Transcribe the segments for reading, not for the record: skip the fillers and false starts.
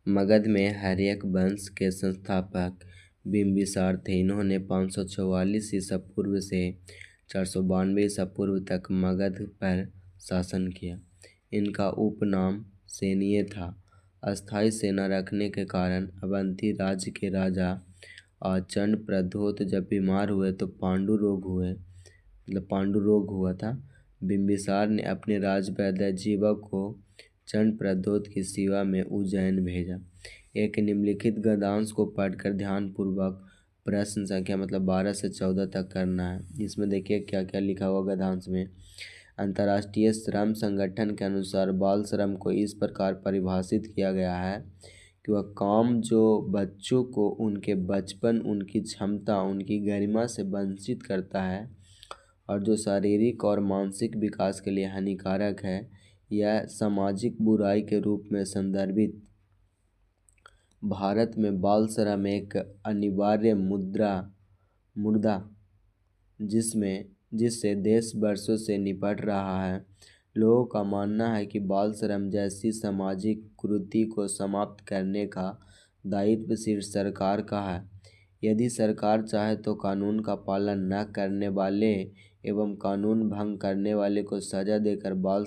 मगध में हर्यक वंश के संस्थापक बिंबिसार थे। इन्होंने 544 ईसा पूर्व से 492 ईसा पूर्व तक मगध पर शासन किया। इनका उपनाम सेनीय था। अस्थायी सेना रखने के कारण अवंती राज्य के राजा चंड प्रद्योत जब बीमार हुए तो पांडु रोग हुआ था। बिंबिसार ने अपने राजवैद्य जीवक को चंड प्रद्योत की सेवा में उज्जैन भेजा। एक निम्नलिखित गद्यांश को पढ़कर ध्यानपूर्वक प्रश्न संख्या 12 से 14 तक करना है। इसमें देखिए क्या क्या लिखा हुआ गद्यांश में। अंतर्राष्ट्रीय श्रम संगठन के अनुसार बाल श्रम को इस प्रकार परिभाषित किया गया है कि वह काम जो बच्चों को उनके बचपन, उनकी क्षमता, उनकी गरिमा से वंचित करता है और जो शारीरिक और मानसिक विकास के लिए हानिकारक है, यह सामाजिक बुराई के रूप में संदर्भित। भारत में बाल श्रम एक अनिवार्य मुद्दा जिससे देश वर्षों से निपट रहा है। लोगों का मानना है कि बाल श्रम जैसी सामाजिक कुरीति को समाप्त करने का दायित्व सिर्फ सरकार का है। यदि सरकार चाहे तो कानून का पालन न करने वाले एवं कानून भंग करने वाले को सजा देकर बाल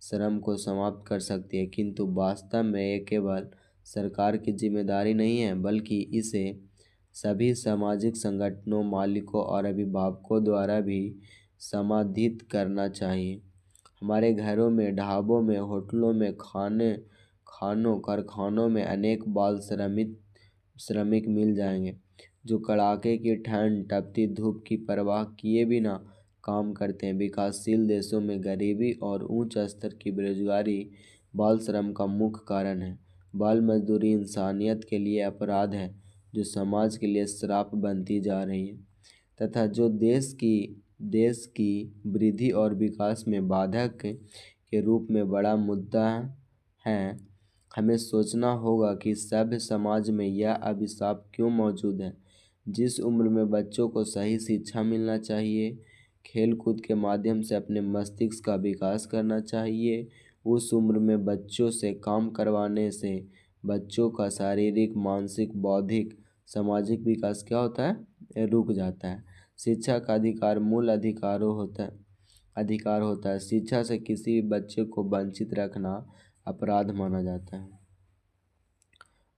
श्रम को समाप्त कर सकती है, किंतु वास्तव में ये केवल सरकार की जिम्मेदारी नहीं है, बल्कि इसे सभी सामाजिक संगठनों, मालिकों और अभिभावकों द्वारा भी समाधित करना चाहिए। हमारे घरों में, ढाबों में, होटलों में, कारखानों में अनेक बाल श्रमिक मिल जाएंगे जो कड़ाके की ठंड, तपती धूप की परवाह किए बिना काम करते हैं। विकासशील देशों में गरीबी और उच्च स्तर की बेरोजगारी बाल श्रम का मुख्य कारण है। बाल मजदूरी इंसानियत के लिए अपराध है जो समाज के लिए श्राप बनती जा रही है तथा जो देश की वृद्धि और विकास में बाधक के रूप में बड़ा मुद्दा है। हमें सोचना होगा कि सभ्य समाज में यह अभिशाप क्यों मौजूद है। जिस उम्र में बच्चों को सही शिक्षा मिलना चाहिए, खेल कूद के माध्यम से अपने मस्तिष्क का विकास करना चाहिए, उस उम्र में बच्चों से काम करवाने से बच्चों का शारीरिक, मानसिक, बौद्धिक, सामाजिक विकास क्या होता है, रुक जाता है। शिक्षा का अधिकार मूल अधिकार होता है। शिक्षा से किसी भी बच्चे को वंचित रखना अपराध माना जाता है।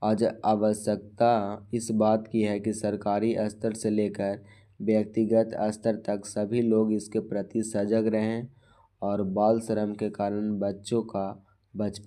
आज आवश्यकता इस बात की है कि सरकारी स्तर से लेकर व्यक्तिगत स्तर तक सभी लोग इसके प्रति सजग रहें और बाल श्रम के कारण बच्चों का बचपन